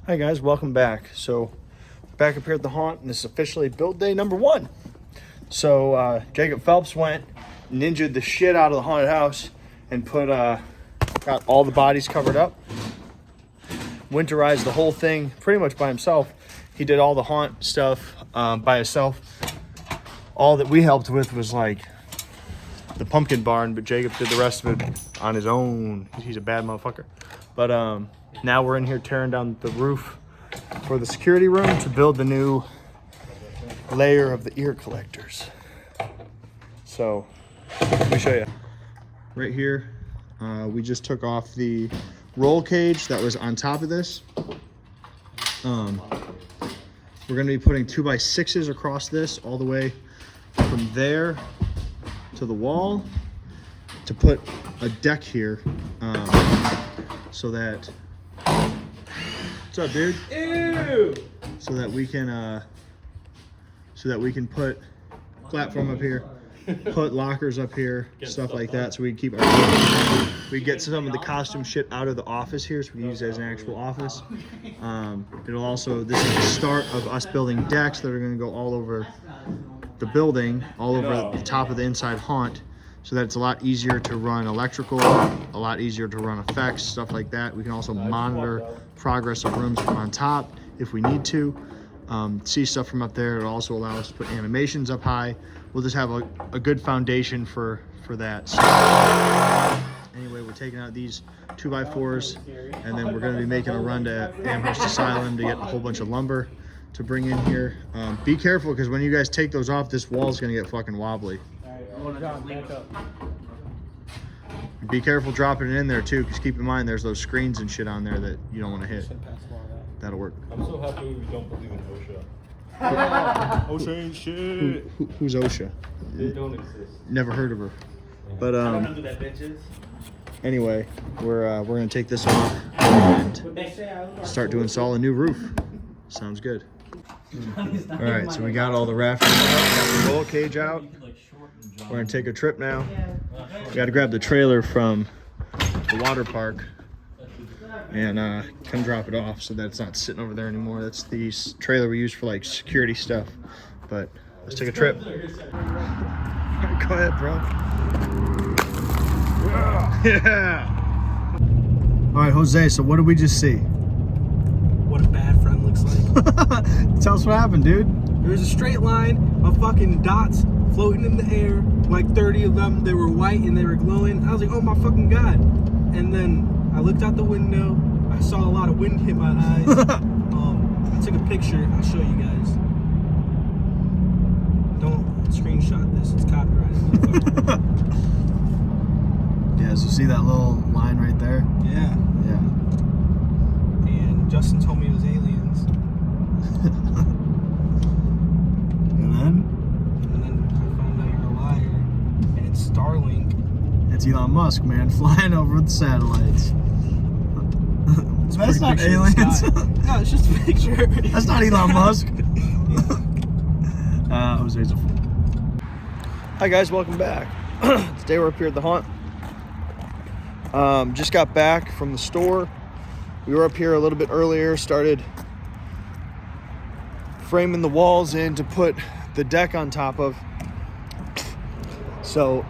Hi guys, welcome back. So back up here at the haunt, and this is officially build day number 1. So Jacob Phelps went, ninja'd the shit out of the haunted house and got all the bodies covered up. Winterized the whole thing pretty much by himself. He did all the haunt stuff by himself. All that we helped with was like the pumpkin barn, but Jacob did the rest of it on his own. He's a bad motherfucker. But now we're in here tearing down the roof for the security room to build the new layer of the ear collectors. So let me show you. Right here, we just took off the roll cage that was on top of this. We're gonna be putting 2x6s across this all the way from there to the wall to put a deck here, so that, what's up, dude? Ew! So that we can put platform up here, put lockers up here, stuff like that, so we can keep we get some of the costume shit out of the office here, so we can use it as an actual office. It'll also, this is the start of us building decks that are going to go all over the building, all over the top of the inside haunt, so that it's a lot easier to run electrical, a lot easier to run effects, stuff like that. We can also monitor progress of rooms from on top if we need to. See stuff from up there. It'll also allow us to put animations up high. We'll just have a good foundation for that. So, anyway, we're taking out these 2x4s, and then we're going to be making a run to Amhurst Asylum to get a whole bunch of lumber to bring in here. Be careful, because when you guys take those off, this wall's going to get fucking wobbly. Be careful dropping it in there too, because keep in mind there's those screens and shit on there that you don't want to hit. That'll work. I'm so happy we don't believe in OSHA. OSHA ain't shit. Who's OSHA? They don't exist. Never heard of her. But I don't know who that bitch is. anyway, we're gonna take this off and start to install a new roof. Sounds good. All right, so we got all the rafters out, got the roll cage out. We're gonna take a trip now. We got to grab the trailer from the water park and come drop it off so that it's not sitting over there anymore. That's the trailer we use for like security stuff. But let's take a trip. Go ahead, bro. Yeah. All right, Jose. So what did we just see? What a bad friend looks like. Tell us what happened, dude. There was a straight line of fucking dots floating in the air, like 30 of them. They were white and they were glowing. I was like, oh my fucking god. And then I looked out the window. I saw a lot of wind hit my eyes. I took a picture. I'll show you guys. Don't screenshot this. It's copyrighted. Yeah, so see that little line right there? Yeah. Yeah. And Justin told me it was aliens. And then? I found out you're a liar. And it's Starlink. It's Elon Musk, man, flying over the satellites. That's not aliens. No, it's just a picture. That's not Elon Musk. Jose's a fool. Hi guys, welcome back. Today we're up here at the haunt. Just got back from the store. We were up here a little bit earlier, started framing the walls in to put the deck on top of. So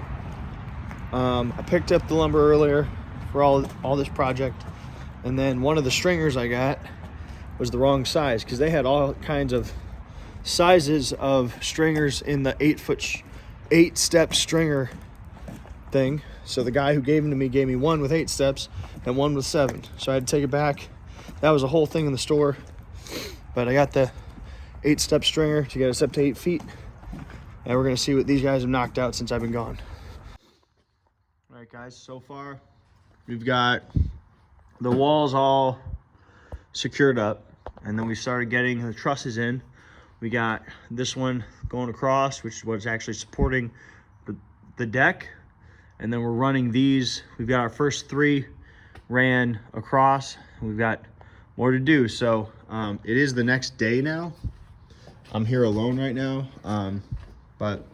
I picked up the lumber earlier for all this project, and then one of the stringers I got was the wrong size, because they had all kinds of sizes of stringers in the 8-step stringer thing. So the guy who gave them to me gave me one with 8 steps and one with 7. So I had to take it back. That was a whole thing in the store, but I got the 8-step stringer to get us up to 8 feet, and we're gonna see what these guys have knocked out since I've been gone. All right guys, so far we've got the walls all secured up, and then we started getting the trusses in. We got this one going across, which is what's actually supporting the deck, and then we're running these. We've got our first 3 ran across. We've got more to do. So it is the next day now. I'm here alone right now, but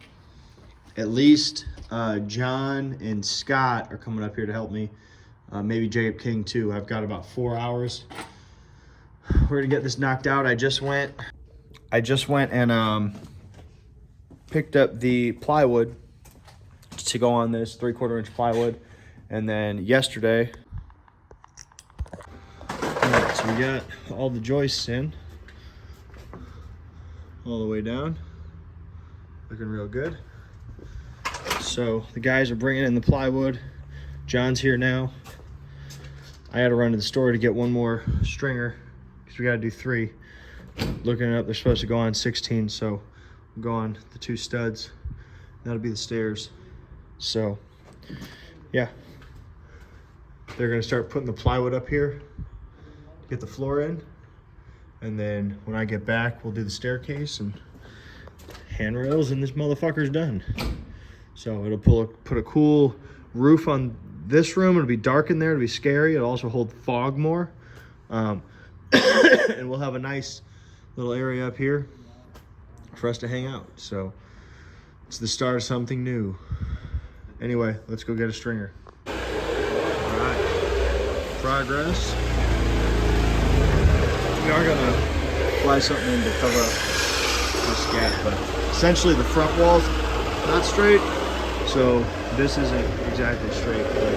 at least John and Scott are coming up here to help me. Maybe Jacob King too. I've got about 4 hours we're gonna get this knocked out. I just went and picked up the plywood to go on this 3/4 inch plywood. And then yesterday, alright, so we got all the joists in, all the way down, looking real good. So the guys are bringing in the plywood. John's here now. I had to run to the store to get one more stringer because we got to do 3. Looking it up, they're supposed to go on 16, so we'll go on the 2 studs. That'll be the stairs. So yeah, they're gonna start putting the plywood up here, get the floor in, and then when I get back, we'll do the staircase and handrails, and this motherfucker's done. So it'll put a cool roof on this room. It'll be dark in there. It'll be scary. It'll also hold fog more. And we'll have a nice little area up here for us to hang out. So it's the start of something new. Anyway, let's go get a stringer. All right, progress. We are gonna fly something in to cover up this gap, but essentially the front wall's not straight, so this isn't exactly straight, but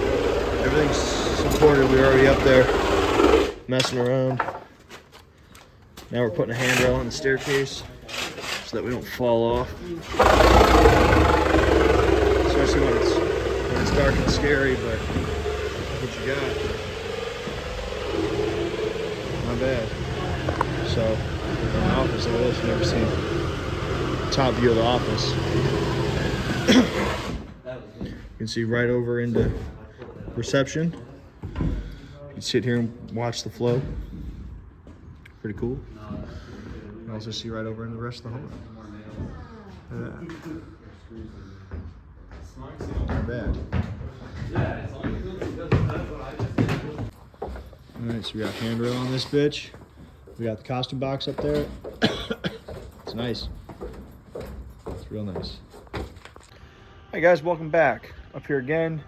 everything's supported. We're already up there messing around. Now we're putting a handrail on the staircase so that we don't fall off. Especially when it's dark and scary, but what you got? Not bad. So, in the office, look at this. You've never seen the top view of the office. You can see right over into reception. You can sit here and watch the flow. Pretty cool. You can also see right over into the rest of the hall. Not bad. Alright, so we got handrail on this bitch. We got the costume box up there. It's nice. It's real nice. Hey guys, welcome back. Up here again.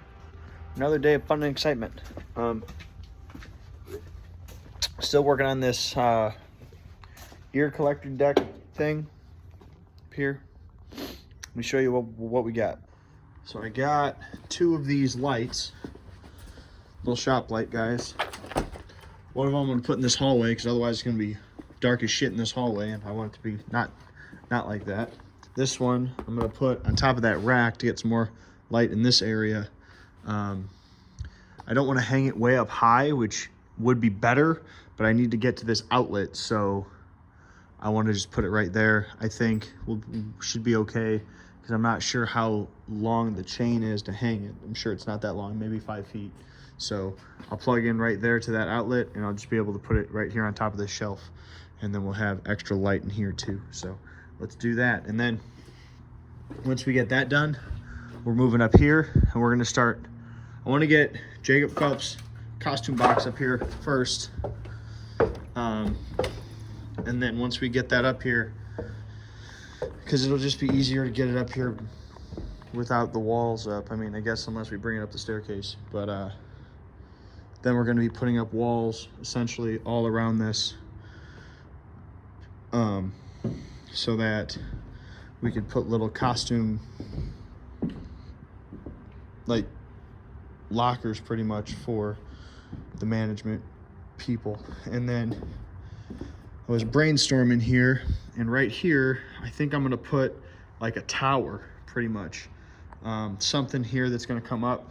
Another day of fun and excitement. Still working on this ear collector deck thing up here. Let me show you what we got. So I got 2 of these lights, little shop light guys. One of them I'm gonna put in this hallway because otherwise it's gonna be dark as shit in this hallway, and I want it to be not like that. This one I'm gonna put on top of that rack to get some more light in this area. I don't want to hang it way up high, which would be better, but I need to get to this outlet, so I want to just put it right there. I think we should be okay because I'm not sure how long the chain is to hang it. I'm sure it's not that long, maybe 5 feet. So I'll plug in right there to that outlet, and I'll just be able to put it right here on top of this shelf, and then we'll have extra light in here too. So let's do that. And then once we get that done, we're moving up here, and we're gonna start. I want to get Jacob Phelps' costume box up here first, and then once we get that up here, because it'll just be easier to get it up here without the walls up. I mean, I guess unless we bring it up the staircase, but then we're going to be putting up walls essentially all around this, so that we could put little costume like lockers pretty much for the management people. And then I was brainstorming here, and right here I think I'm gonna put like a tower pretty much, something here that's gonna come up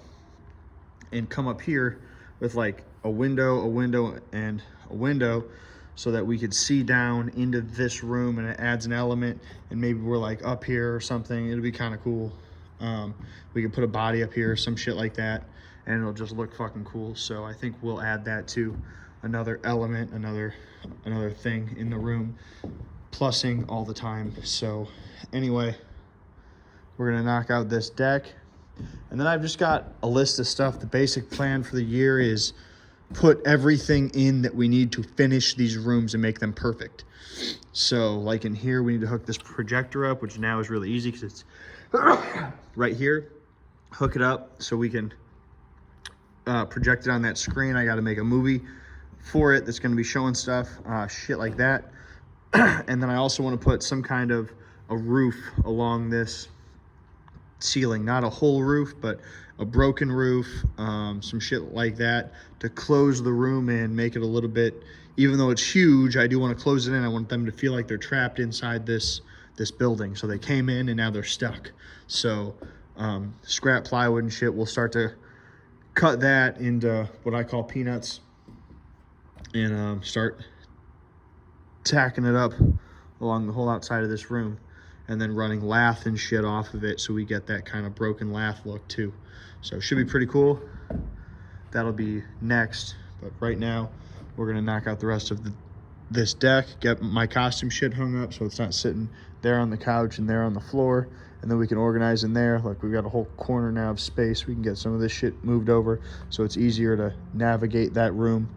here with like a window and a window, so that we could see down into this room, and it adds an element, and maybe we're like up here or something. It'll be kind of cool. We could put a body up here, some shit like that, and it'll just look fucking cool. So I think we'll add that to another element, another thing in the room, plussing all the time. So anyway, we're gonna knock out this deck, and then I've just got a list of stuff. The basic plan for the year is put everything in that we need to finish these rooms and make them perfect. So like in here, we need to hook this projector up, which now is really easy because it's right here. Hook it up so we can project it on that screen. I got to make a movie for it that's going to be showing stuff, shit like that. And then I also want to put some kind of a roof along this ceiling, not a whole roof, but a broken roof, some shit like that to close the room in, make it a little bit, even though it's huge, I do want to close it in. I want them to feel like they're trapped inside this building. So they came in and now they're stuck. So scrap plywood and shit, we'll start to cut that into what I call peanuts and start tacking it up along the whole outside of this room, and then running lath and shit off of it so we get that kind of broken lath look too. So it should be pretty cool. That'll be next, but right now we're gonna knock out the rest of this deck, get my costume shit hung up so it's not sitting there on the couch and there on the floor, and then we can organize in there. Like, we've got a whole corner now of space. We can get some of this shit moved over so it's easier to navigate that room.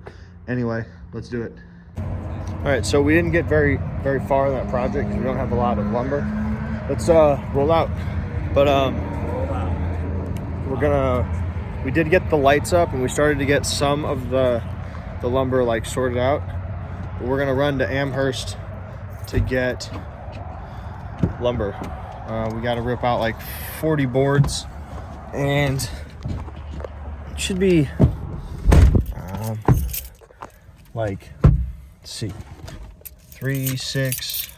Anyway, let's do it. All right, so we didn't get very far in that project because we don't have a lot of lumber. Let's roll out. But we did get the lights up and we started to get some of the lumber like sorted out. But we're gonna run to Amhurst to get lumber. We got to rip out like 40 boards, and it should be like, let's see, 3, 6,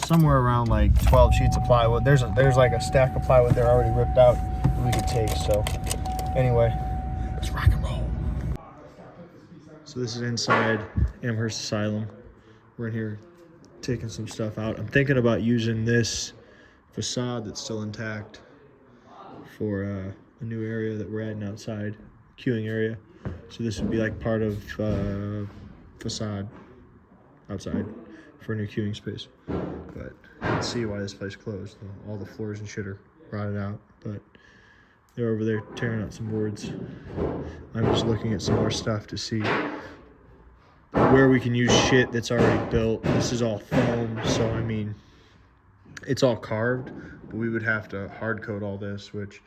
somewhere around like 12 sheets of plywood. There's like a stack of plywood there already ripped out that we could take. So anyway, let's rock and roll. So this is inside Amhurst Asylum. We're in here taking some stuff out. I'm thinking about using this facade that's still intact for a new area that we're adding outside, queuing area. So this would be like part of facade outside for a new queuing space. But you can see why this place closed. All the floors and shit are rotted out, but they're over there tearing out some boards. I'm just looking at some more stuff to see where we can use shit that's already built. This is all foam, so I mean, it's all carved, but we would have to hard coat all this, which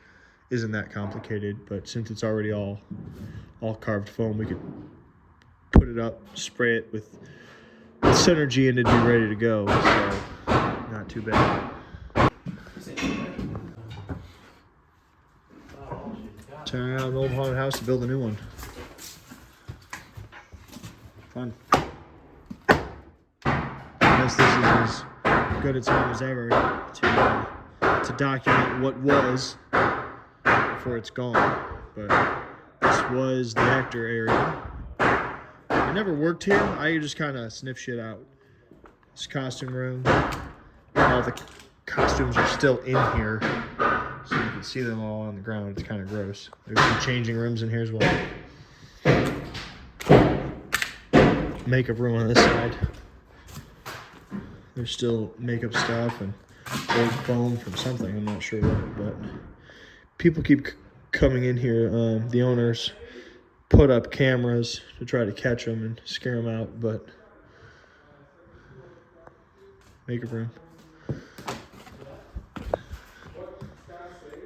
isn't that complicated. But since it's already all carved foam, we could put it up, spray it with Synergy, and it'd be ready to go. So not too bad. Tearing out an old haunted house to build a new one. Fun. I guess this is as good a time as ever to document what was before it's gone. But this was the actor area. I never worked here. I just kind of sniff shit out. This costume room. All the costumes are still in here, so you can see them all on the ground. It's kind of gross. There's some changing rooms in here as well. Makeup room on this side. There's still makeup stuff and old foam from something. I'm not sure what, but people keep coming in here. The owners put up cameras to try to catch them and scare them out, but makeup room.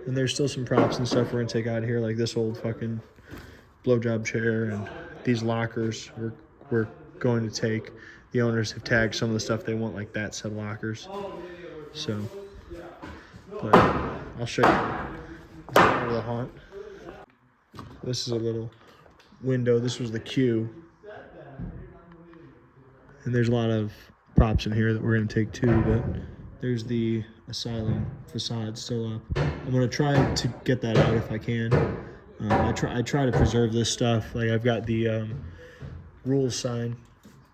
And there's still some props and stuff we're gonna take out of here, like this old fucking blowjob chair and these lockers we're going to take. The owners have tagged some of the stuff they want, like that set of lockers. So, but I'll show you. This is part of the haunt. This is a little window. This was the queue. And there's a lot of props in here that we're going to take too, but there's the Asylum facade still up. I'm going to try to get that out if I can. I try to preserve this stuff. Like, I've got the rules sign,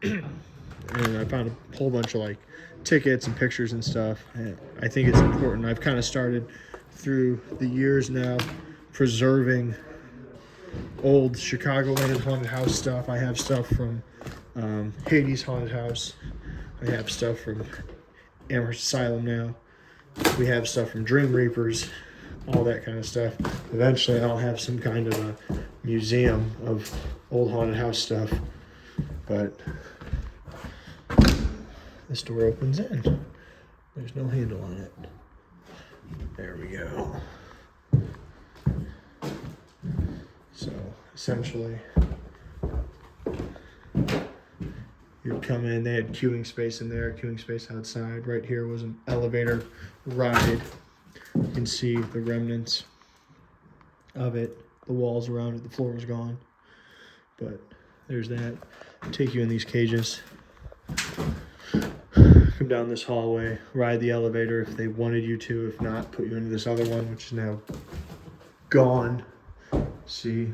and I found a whole bunch of like tickets and pictures and stuff. And I think it's important. I've kind of started through the years now preserving old Chicagoland haunted house stuff. I have stuff from Hades Haunted House. I have stuff from Amherst Asylum now. We have stuff from Dream Reapers, all that kind of stuff. Eventually I'll have some kind of a museum of old haunted house stuff. But this door opens in. There's no handle on it. There we go. So essentially You'd come in, they had queuing space in there, queuing space outside. Right here was an elevator ride. You can see the remnants of it. The walls around it, the floor was gone. But there's that. Take you in these cages. Come down this hallway, ride the elevator if they wanted you to. If not, put you into this other one, which is now gone. See,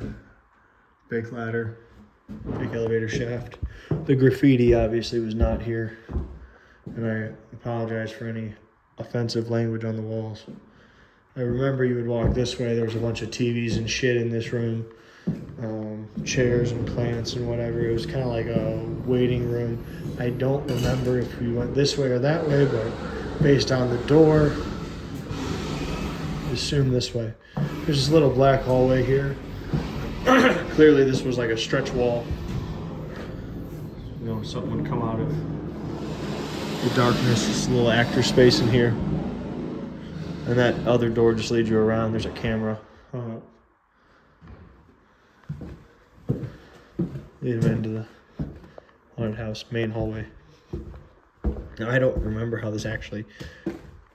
big ladder, big elevator shaft. The graffiti obviously was not here, and I apologize for any offensive language on the walls. I remember you would walk this way, there was a bunch of TVs and shit in this room, chairs and plants and whatever. It was kind of like a waiting room. I don't remember if we went this way or that way, but based on the door, I assume this way. There's this little black hallway here. Clearly this was like a stretch wall. You know, something would come out of the darkness. This little actor space in here. And that other door just leads you around. There's a camera. Lead them into the haunted house main hallway. Now, I don't remember how this actually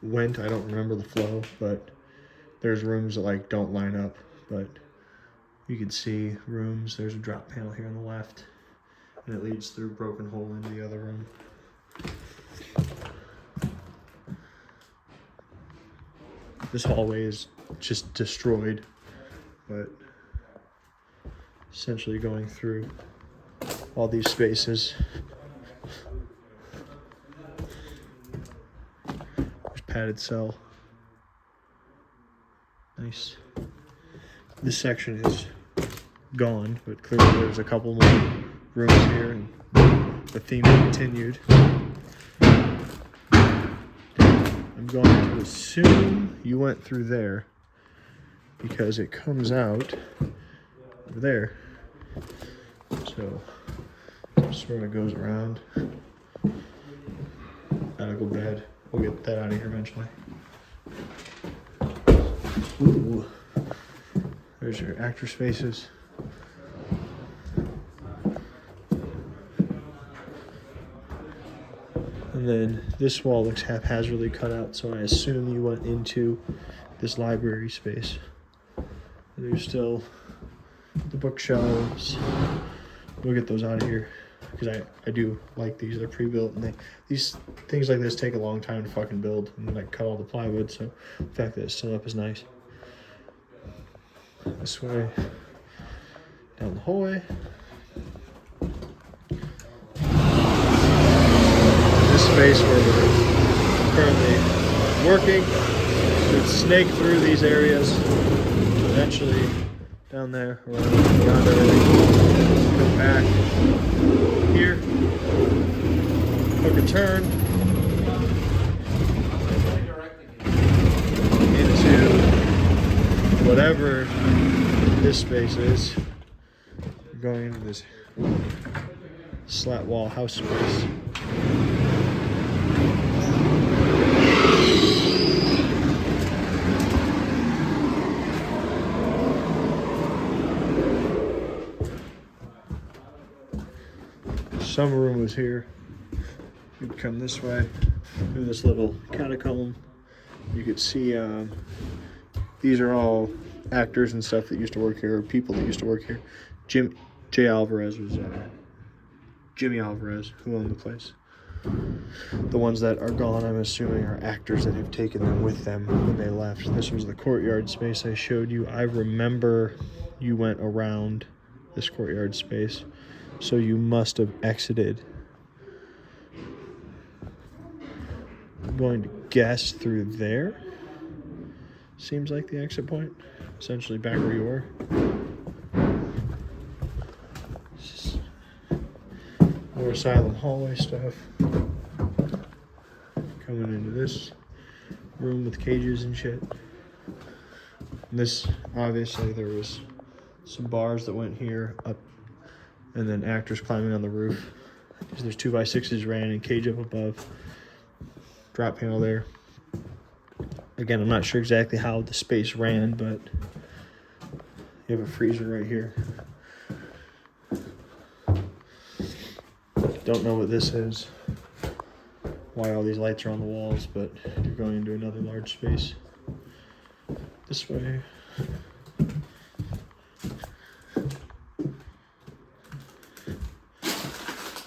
went. I don't remember the flow, but there's rooms that like don't line up, but you can see rooms. There's a drop panel here on the left, and it leads through a broken hole into the other room. This hallway is just destroyed, but essentially going through all these spaces. There's padded cell. Nice. This section is gone, but clearly there's a couple more rooms here, and the theme continued. I'm going to assume you went through there because it comes out over there. So sort of goes around. Medical bed. We'll get that out of here eventually. Ooh. There's your actor spaces. And then this wall looks haphazardly cut out, so I assume you went into this library space. There's still the bookshelves. We'll get those out of here because I do like these. They're pre-built, and these things like this take a long time to fucking build and like cut all the plywood. So the fact that it's still up is nice. This way, down the hallway. This space where we're currently working, should snake through these areas. Eventually, down there, around beyond everything, go back here, hook a turn into whatever this space is. We're going into this slat wall house space. Summer room was here. You'd come this way through this little catacomb. You could see these are all actors and stuff that used to work here, or people that used to work here. Jay Alvarez was Jimmy Alvarez, who owned the place. The ones that are gone, I'm assuming, are actors that have taken them with them when they left. This was the courtyard space I showed you. I remember you went around this courtyard space, so you must have exited. I'm going to guess through there. Seems like the exit point. Essentially back where you were. More Asylum hallway stuff. Coming into this room with cages and shit. And this, obviously, there was some bars that went here, up, and then actors climbing on the roof. There's 2x6s ran and cage up above. Drop panel there. Again, I'm not sure exactly how the space ran, but you have a freezer right here. Don't know what this is, why all these lights are on the walls, but you're going into another large space. This way.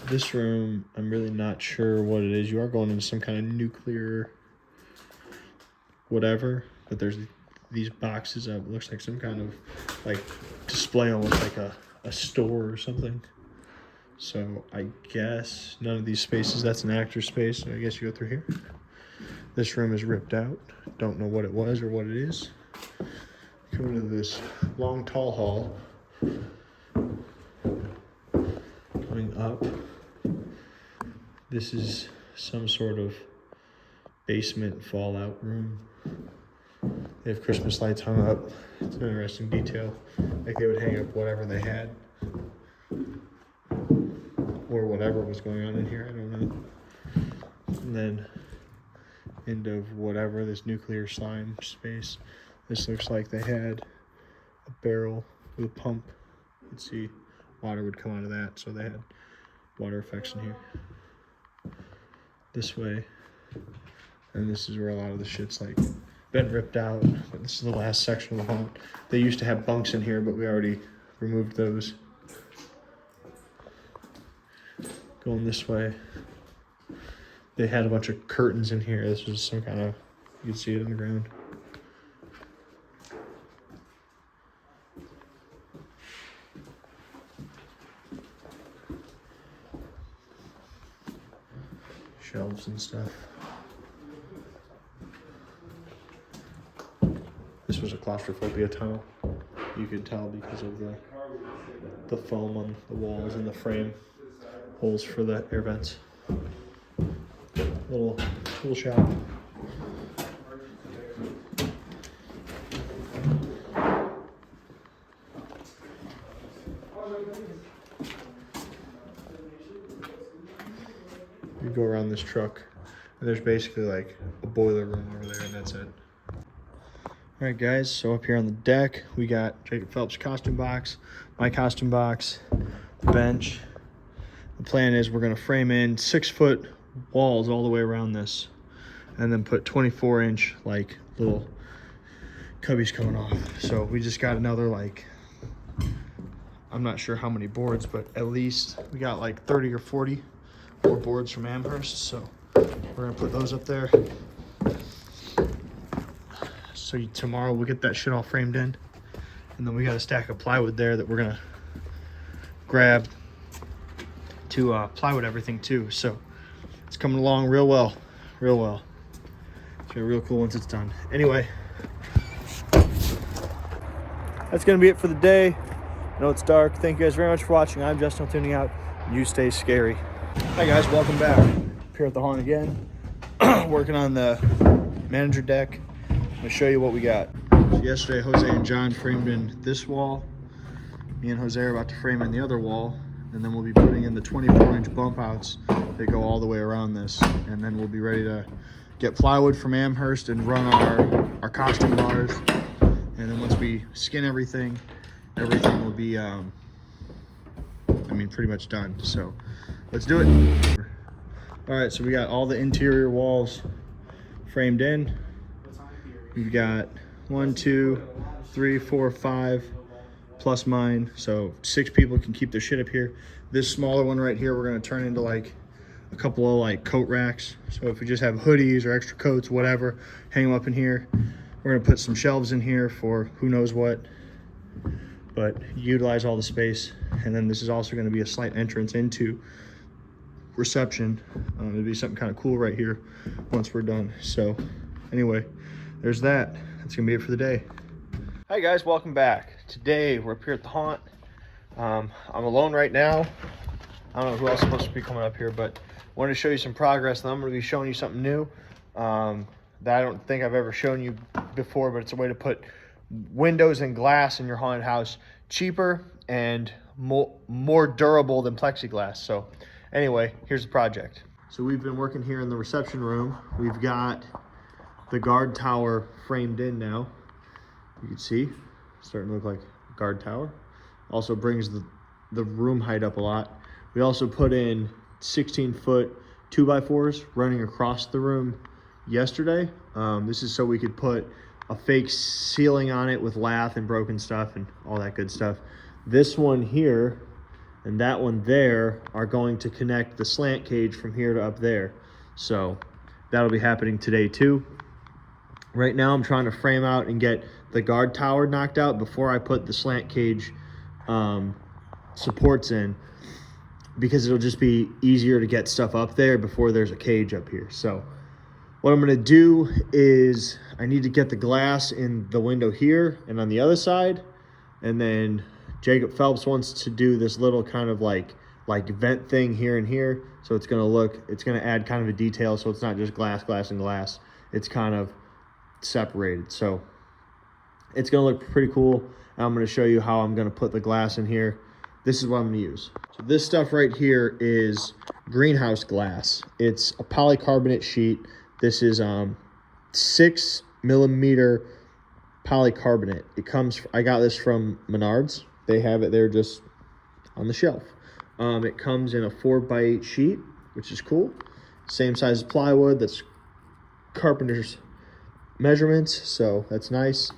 This room, I'm really not sure what it is. You are going into some kind of nuclear whatever, but there's these boxes up. It looks like some kind of like display, almost like a store or something. So I guess none of these spaces, that's an actor space, so I guess you go through here. This room is ripped out. Don't know what it was or what it is. Coming to this long, tall hall. Coming up. This is some sort of basement fallout room. They have Christmas lights hung up. It's an interesting detail. Like they would hang up whatever they had. Or whatever was going on in here, I don't know. And then into whatever, this nuclear slime space. This looks like they had a barrel with a pump. You could see water would come out of that, so they had water effects in here. This way. And this is where a lot of the shit's like been ripped out. But this is the last section of the haunt. They used to have bunks in here, but we already removed those. Going this way. They had a bunch of curtains in here. This was some kind of, you can see it on the ground. Shelves and stuff. This was a claustrophobia tunnel. You could tell because of the foam on the walls and the frame holes for the air vents. Little tool shop. You go around this truck, and there's basically like a boiler room over there, and that's it. All right, guys, so up here on the deck, we got Jacob Phelps' costume box, my costume box, the bench. The plan is we're gonna frame in 6-foot walls all the way around this, and then put 24-inch like little cubbies coming off. So we just got another, like, I'm not sure how many boards, but at least we got like 30 or 40 more boards from Amhurst. So we're gonna put those up there. So tomorrow we'll get that shit all framed in, and then we got a stack of plywood there that we're gonna grab to plywood everything too. So it's coming along real well, real well. It's gonna be real cool once it's done. Anyway, that's gonna be it for the day. I know it's dark. Thank you guys very much for watching. I'm Justin, tuning out. You stay scary. Hi guys, welcome back. Here at the haunt again. Working on the manager deck. I'm gonna show you what we got. So yesterday, Jose and John framed in this wall. Me and Jose are about to frame in the other wall, and then we'll be putting in the 24-inch bump outs that go all the way around this, and then we'll be ready to get plywood from Amhurst and run our costume bars. And then once we skin everything will be pretty much done. So let's do it. All right, so we got all the interior walls framed in. We've got 1, 2, 3, 4, 5 plus mine, so 6 people can keep their shit up here. This smaller one right here, we're gonna turn into like a couple of like coat racks. So if we just have hoodies or extra coats, whatever, hang them up in here. We're gonna put some shelves in here for who knows what, but utilize all the space. And then this is also gonna be a slight entrance into reception. It'll be something kind of cool right here once we're done. So anyway, there's that. That's gonna be it for the day. Hi guys, welcome back. Today we're up here at the haunt. I'm alone right now. I don't know who else is supposed to be coming up here, but I wanted to show you some progress, and I'm going to be showing you something new that I don't think I've ever shown you before, but it's a way to put windows and glass in your haunted house cheaper and more durable than plexiglass. So anyway, here's the project. So we've been working here in the reception room. We've got the guard tower framed in now. You can see, it's starting to look like a guard tower. Also brings the room height up a lot. We also put in 16-foot 2x4s running across the room yesterday. This is so we could put a fake ceiling on it with lath and broken stuff and all that good stuff. This one here and that one there are going to connect the slant cage from here to up there. So that'll be happening today too. Right now I'm trying to frame out and get the guard tower knocked out before I put the slant cage supports in, because it'll just be easier to get stuff up there before there's a cage up here. So what I'm gonna do is I need to get the glass in the window here and on the other side, and then Jacob Phelps wants to do this little kind of like vent thing here and here. So it's gonna add kind of a detail, so it's not just glass, glass, and glass. It's kind of separated. So it's gonna look pretty cool. I'm gonna show you how I'm gonna put the glass in here. This is what I'm gonna use. So this stuff right here is greenhouse glass. It's a polycarbonate sheet. This is 6mm polycarbonate. I got this from Menards. They have it there just on the shelf. It comes in a 4x8 sheet, which is cool. Same size as plywood. That's carpenter's measurements, so that's nice.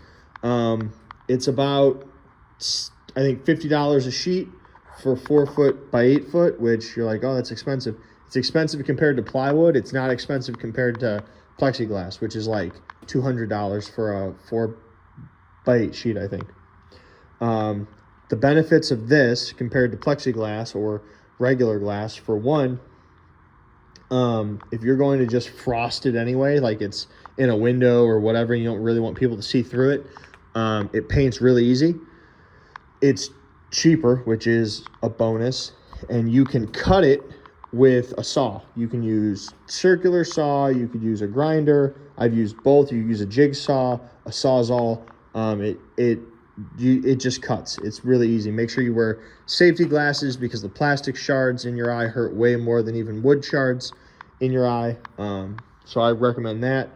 It's about, I think, $50 a sheet for 4 foot by 8 foot, which you're like, oh, that's expensive. It's expensive compared to plywood. It's not expensive compared to plexiglass, which is like $200 for a 4x8 sheet, I think. The benefits of this compared to plexiglass or regular glass, for one, if you're going to just frost it anyway, like it's in a window or whatever, and you don't really want people to see through it, it paints really easy. It's cheaper, which is a bonus, and you can cut it with a saw. You can use circular saw, you could use a grinder. I've used both. You use a jigsaw, a Sawzall. It just cuts. It's really easy. Make sure you wear safety glasses, because the plastic shards in your eye hurt way more than even wood shards in your eye. So I recommend that.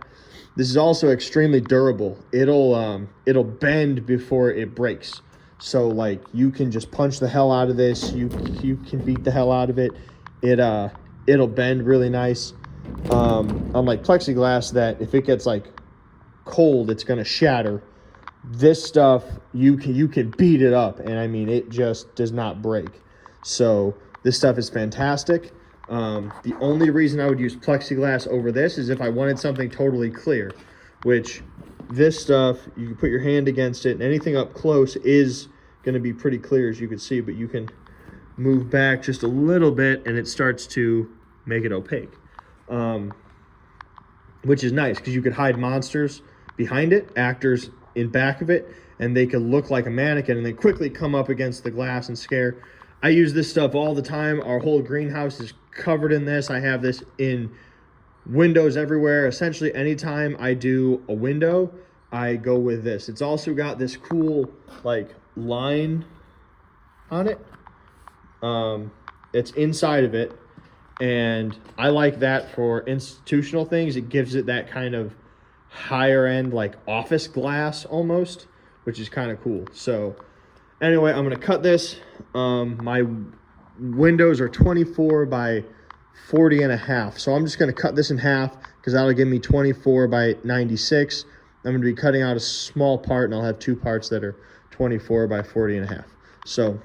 This is also extremely durable. It'll bend before it breaks. So like you can just punch the hell out of this. You can beat the hell out of it. It'll bend really nice. Unlike plexiglass, that if it gets like cold, it's gonna shatter. This stuff, you can beat it up, and I mean, it just does not break. So this stuff is fantastic. The only reason I would use plexiglass over this is if I wanted something totally clear, which this stuff, you can put your hand against it, and anything up close is going to be pretty clear, as you can see, but you can move back just a little bit and it starts to make it opaque, which is nice because you could hide monsters behind it, actors in back of it, and they could look like a mannequin and they quickly come up against the glass and scare. I use this stuff all the time. Our whole greenhouse is covered in this. I have this in windows everywhere. Essentially, anytime I do a window, I go with this. It's also got this cool like line on it. It's inside of it, and I like that for institutional things. It gives it that kind of higher end like office glass almost, which is kind of cool. So anyway, I'm gonna cut this. My windows are 24 by 40 and a half, so I'm just gonna cut this in half because that'll give me 24 by 96. I'm gonna be cutting out a small part, and I'll have two parts that are 24 by 40 and a half. So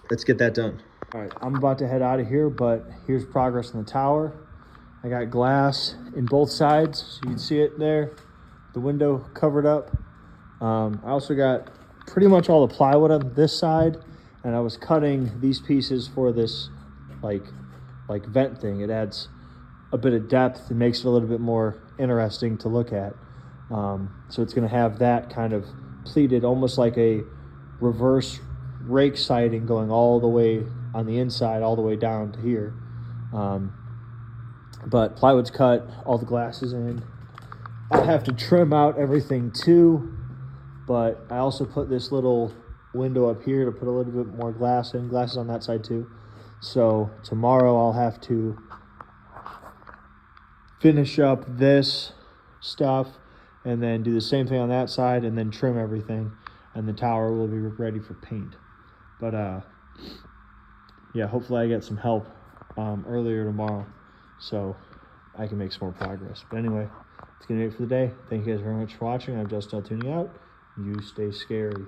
let's get that done. All right, I'm about to head out of here, but here's progress in the tower. I got glass in both sides, so you can see it there. The window covered up. I also got pretty much all the plywood on this side, and I was cutting these pieces for this like vent thing. It adds a bit of depth and makes it a little bit more interesting to look at. So it's gonna have that kind of pleated, almost like a reverse rake siding going all the way on the inside, all the way down to here. But plywood's cut, all the glass is in. I'll have to trim out everything too, but I also put this little window up here to put a little bit more glass in. Glass is on that side too. So tomorrow I'll have to finish up this stuff and then do the same thing on that side and then trim everything, and the tower will be ready for paint. But yeah, hopefully I get some help earlier tomorrow, so I can make some more progress. But anyway, it's gonna be it for the day. Thank you guys very much for watching. I'm just tuning out. You stay scary.